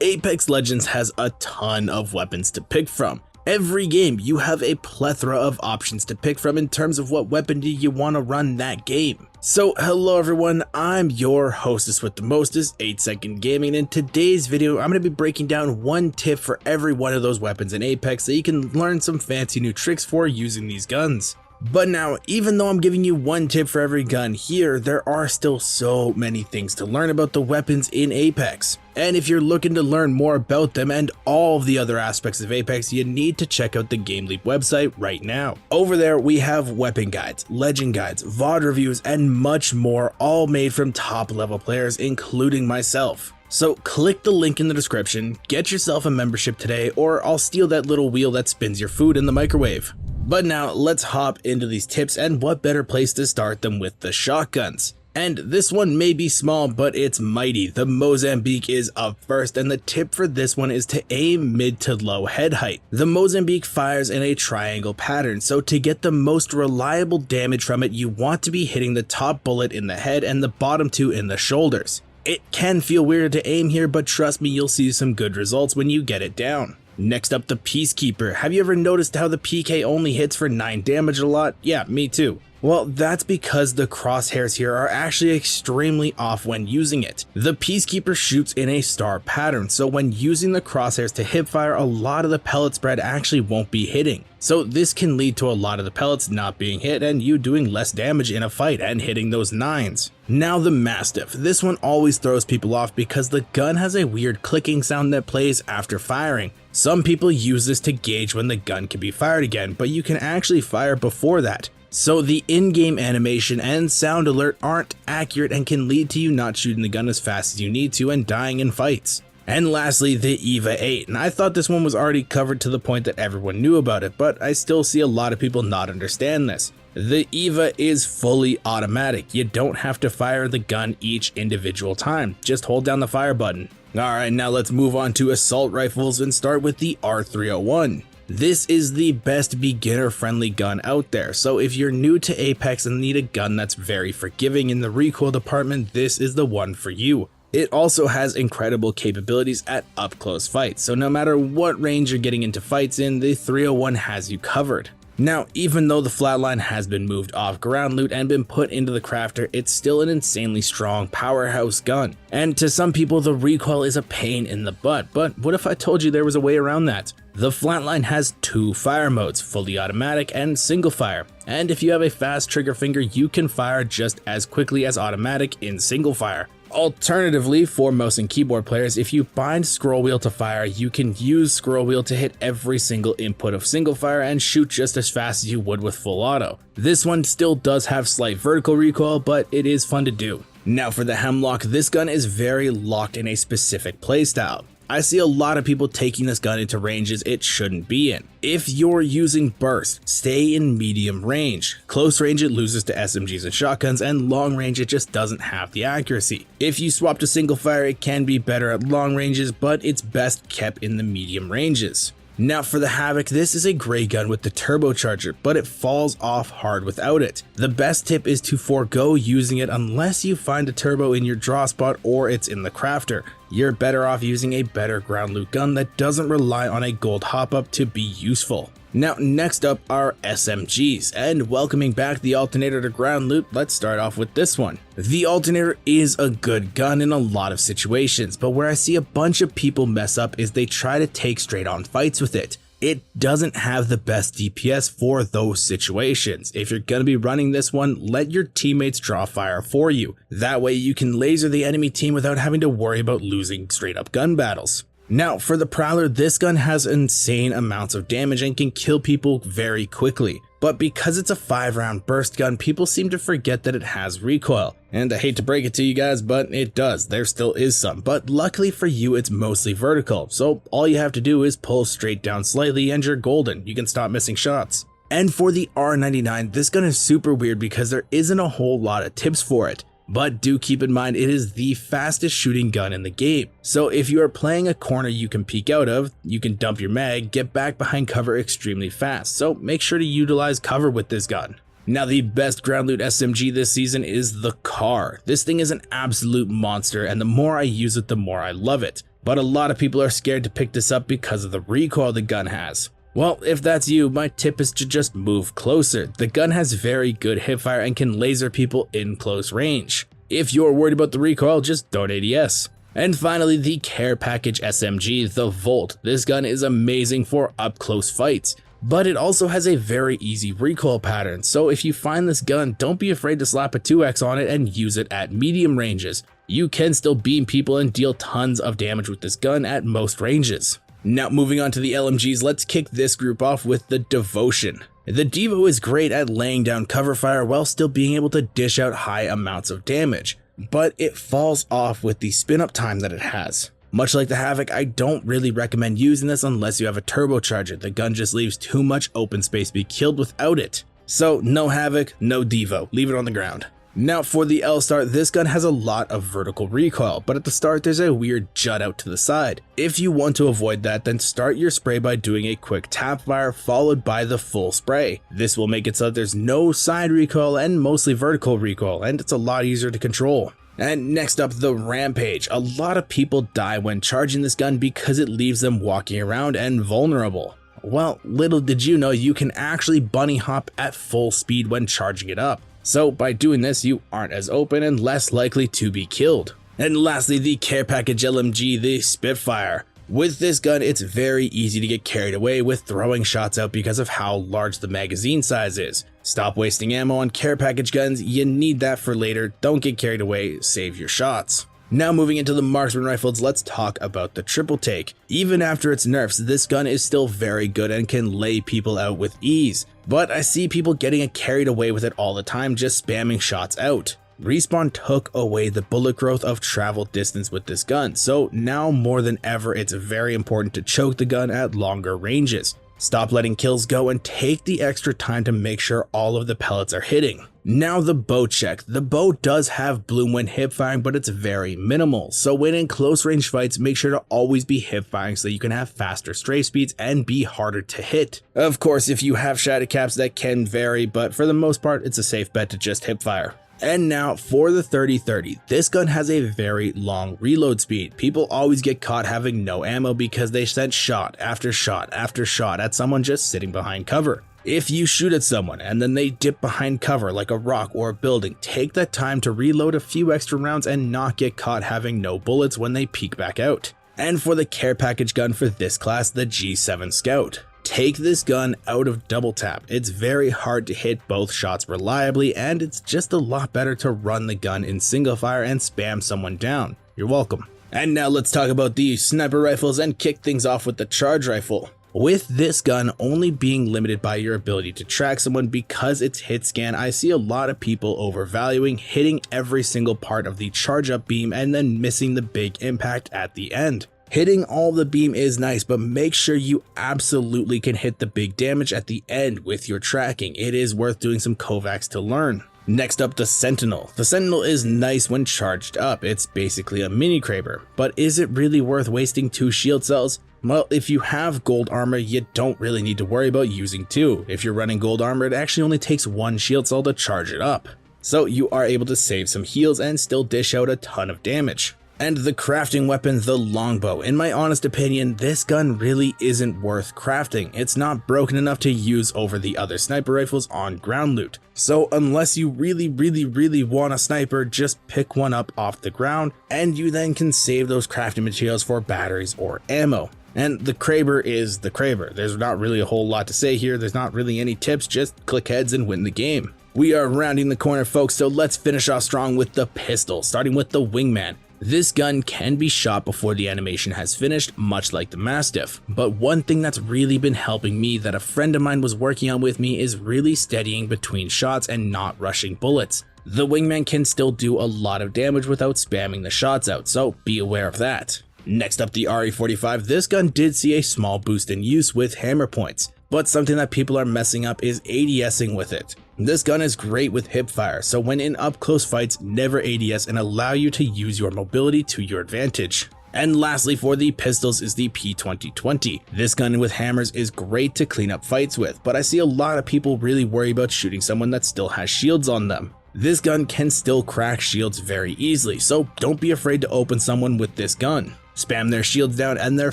Apex Legends has a ton of weapons to pick from. Every game, you have a plethora of options to pick from in terms of what weapon do you want to run that game. So hello everyone, I'm your hostess with the mostest, 8 Second Gaming, and in today's video I'm going to be breaking down one tip for every one of those weapons in Apex so you can learn some fancy new tricks for using these guns. But now, even though I'm giving you one tip for every gun here, there are still so many things to learn about the weapons in Apex. And if you're looking to learn more about them and all of the other aspects of Apex, you need to check out the GameLeap website right now. Over there, we have weapon guides, legend guides, VOD reviews, and much more, all made from top level players, including myself. So click the link in the description, get yourself a membership today, or I'll steal that little wheel that spins your food in the microwave. But now let's hop into these tips, and what better place to start than with the shotguns. And this one may be small, but it's mighty. The Mozambique is up first, and the tip for this one is to aim mid to low head height. The Mozambique fires in a triangle pattern, so to get the most reliable damage from it, you want to be hitting the top bullet in the head and the bottom two in the shoulders. It can feel weird to aim here, but trust me, you'll see some good results when you get it down. Next up, the Peacekeeper. Have you ever noticed how the PK only hits for 9 damage a lot? Yeah, me too. Well, that's because the crosshairs here are actually extremely off when using it. The Peacekeeper shoots in a star pattern, so when using the crosshairs to hipfire, a lot of the pellet spread actually won't be hitting. So this can lead to a lot of the pellets not being hit and you doing less damage in a fight and hitting those 9s. Now the Mastiff. This one always throws people off because the gun has a weird clicking sound that plays after firing. Some people use this to gauge when the gun can be fired again, but you can actually fire before that. So the in-game animation and sound alert aren't accurate and can lead to you not shooting the gun as fast as you need to and dying in fights. And lastly, the EVA 8, and I thought this one was already covered to the point that everyone knew about it, but I still see a lot of people not understand this. The EVA is fully automatic. You don't have to fire the gun each individual time, just hold down the fire button. Alright, now let's move on to assault rifles and start with the R301. This is the best beginner-friendly gun out there, so if you're new to Apex and need a gun that's very forgiving in the recoil department, this is the one for you. It also has incredible capabilities at up-close fights, so no matter what range you're getting into fights in, the 301 has you covered. Now, even though the flatline has been moved off ground loot and been put into the crafter, it's still an insanely strong powerhouse gun. And to some people, the recoil is a pain in the butt, but what if I told you there was a way around that? The flatline has 2 fire modes, fully automatic and single fire. And if you have a fast trigger finger, you can fire just as quickly as automatic in single fire. Alternatively, for mouse and keyboard players, if you bind scroll wheel to fire, you can use scroll wheel to hit every single input of single fire and shoot just as fast as you would with full auto. This one still does have slight vertical recoil, but it is fun to do. Now for the Hemlock, this gun is very locked in a specific playstyle. I see a lot of people taking this gun into ranges it shouldn't be in. If you're using burst, stay in medium range. Close range it loses to SMGs and shotguns, and long range it just doesn't have the accuracy. If you swap to single fire, it can be better at long ranges, but it's best kept in the medium ranges. Now for the Havoc, this is a great gun with the turbocharger, but it falls off hard without it. The best tip is to forego using it unless you find a turbo in your draw spot or it's in the crafter. You're better off using a better ground loot gun that doesn't rely on a gold hop up to be useful. Now next up are SMGs, and welcoming back the alternator to ground loot, let's start off with this one. The alternator is a good gun in a lot of situations, but where I see a bunch of people mess up is they try to take straight on fights with it. It doesn't have the best DPS for those situations. If you're going to be running this one, let your teammates draw fire for you. That way you can laser the enemy team without having to worry about losing straight up gun battles. Now for the Prowler, this gun has insane amounts of damage and can kill people very quickly. But because it's a 5-round burst gun, people seem to forget that it has recoil. And I hate to break it to you guys, but it does. There still is some, but luckily for you, it's mostly vertical. So all you have to do is pull straight down slightly and you're golden. You can stop missing shots. And for the R99, this gun is super weird because there isn't a whole lot of tips for it. But do keep in mind it is the fastest shooting gun in the game. So if you are playing a corner you can peek out of, you can dump your mag, get back behind cover extremely fast. So make sure to utilize cover with this gun. Now the best ground loot SMG this season is the Car. This thing is an absolute monster, and the more I use it, the more I love it. but a lot of people are scared to pick this up because of the recoil the gun has. Well, if that's you, my tip is to just move closer. The gun has very good hipfire and can laser people in close range. If you're worried about the recoil, just don't ADS. And finally, the care package SMG, the Volt. This gun is amazing for up close fights, but it also has a very easy recoil pattern. So if you find this gun, don't be afraid to slap a 2x on it and use it at medium ranges. You can still beam people and deal tons of damage with this gun at most ranges. Now moving on to the LMGs, let's kick this group off with the Devotion. The Devo is great at laying down cover fire while still being able to dish out high amounts of damage, but it falls off with the spin up time that it has. Much like the Havoc, I don't really recommend using this unless you have a turbocharger. The gun just leaves too much open space to be killed without it. So no Havoc, no Devo, leave it on the ground. Now for the L-Star, this gun has a lot of vertical recoil, but at the start there's a weird jut out to the side. If you want to avoid that, then start your spray by doing a quick tap fire followed by the full spray. This will make it so that there's no side recoil and mostly vertical recoil, and it's a lot easier to control. And next up, the Rampage. A lot of people die when charging this gun because it leaves them walking around and vulnerable. Well, little did you know you can actually bunny hop at full speed when charging it up. So by doing this, you aren't as open and less likely to be killed. And lastly, the care package LMG, the Spitfire. With this gun, it's very easy to get carried away with throwing shots out because of how large the magazine size is. Stop wasting ammo on care package guns, you need that for later, don't get carried away, save your shots. Now moving into the marksman rifles, let's talk about the triple take. Even after its nerfs, this gun is still very good and can lay people out with ease, but I see people getting carried away with it all the time, just spamming shots out. Respawn took away the bullet growth of travel distance with this gun, so now more than ever it's very important to choke the gun at longer ranges. Stop letting kills go and take the extra time to make sure all of the pellets are hitting. Now the bow check. The bow does have bloom when hip firing, but it's very minimal. So when in close range fights, make sure to always be hip firing so you can have faster strafe speeds and be harder to hit. Of course, if you have shadow caps, that can vary, but for the most part, it's a safe bet to just hip fire. And now for the 30-30, this gun has a very long reload speed. People always get caught having no ammo because they sent shot after shot after shot at someone just sitting behind cover. If you shoot at someone and then they dip behind cover like a rock or a building, take that time to reload a few extra rounds and not get caught having no bullets when they peek back out. And for the care package gun for this class, the G7 Scout. Take this gun out of double tap. It's very hard to hit both shots reliably, and it's just a lot better to run the gun in single fire and spam someone down. You're welcome. And now let's talk about the sniper rifles and kick things off with the charge rifle. With this gun only being limited by your ability to track someone because it's hit scan, I see a lot of people overvaluing hitting every single part of the charge up beam and then missing the big impact at the end. Hitting all the beam is nice, but make sure you absolutely can hit the big damage at the end with your tracking. It is worth doing some Kovacs to learn. Next up, the Sentinel. The Sentinel is nice when charged up. It's basically a mini Kraber, but is it really worth wasting 2 shield cells? Well, if you have gold armor, you don't really need to worry about using 2. If you're running gold armor, it actually only takes 1 shield cell to charge it up. So you are able to save some heals and still dish out a ton of damage. And the crafting weapon, the longbow. In my honest opinion, this gun really isn't worth crafting. It's not broken enough to use over the other sniper rifles on ground loot. So unless you really want a sniper, just pick one up off the ground, and you then can save those crafting materials for batteries or ammo. And the Kraber is the Kraber. There's not really a whole lot to say here. There's not really any tips, just click heads and win the game. We are rounding the corner, folks, so let's finish off strong with the pistol, starting with the Wingman. This gun can be shot before the animation has finished, much like the Mastiff, but one thing that's really been helping me that a friend of mine was working on with me is really steadying between shots and not rushing bullets. The Wingman can still do a lot of damage without spamming the shots out, so be aware of that. Next up, the RE45. This gun did see a small boost in use with hammer points, but something that people are messing up is ADSing with it. This gun is great with hip fire, so when in up close fights, never ADS and allow you to use your mobility to your advantage. And lastly, for the pistols is the P2020. This gun with hammers is great to clean up fights with, but I see a lot of people really worry about shooting someone that still has shields on them. This gun can still crack shields very easily, so don't be afraid to open someone with this gun. spam their shields down and their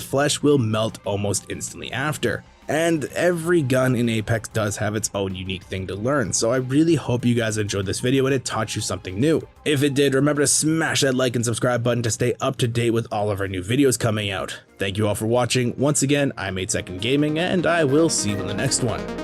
flesh will melt almost instantly after. And every gun in Apex does have its own unique thing to learn, so I really hope you guys enjoyed this video and it taught you something new. If it did, remember to smash that like and subscribe button to stay up to date with all of our new videos coming out. Thank you all for watching. Once again, I'm 8 Second Gaming, and I will see you in the next one.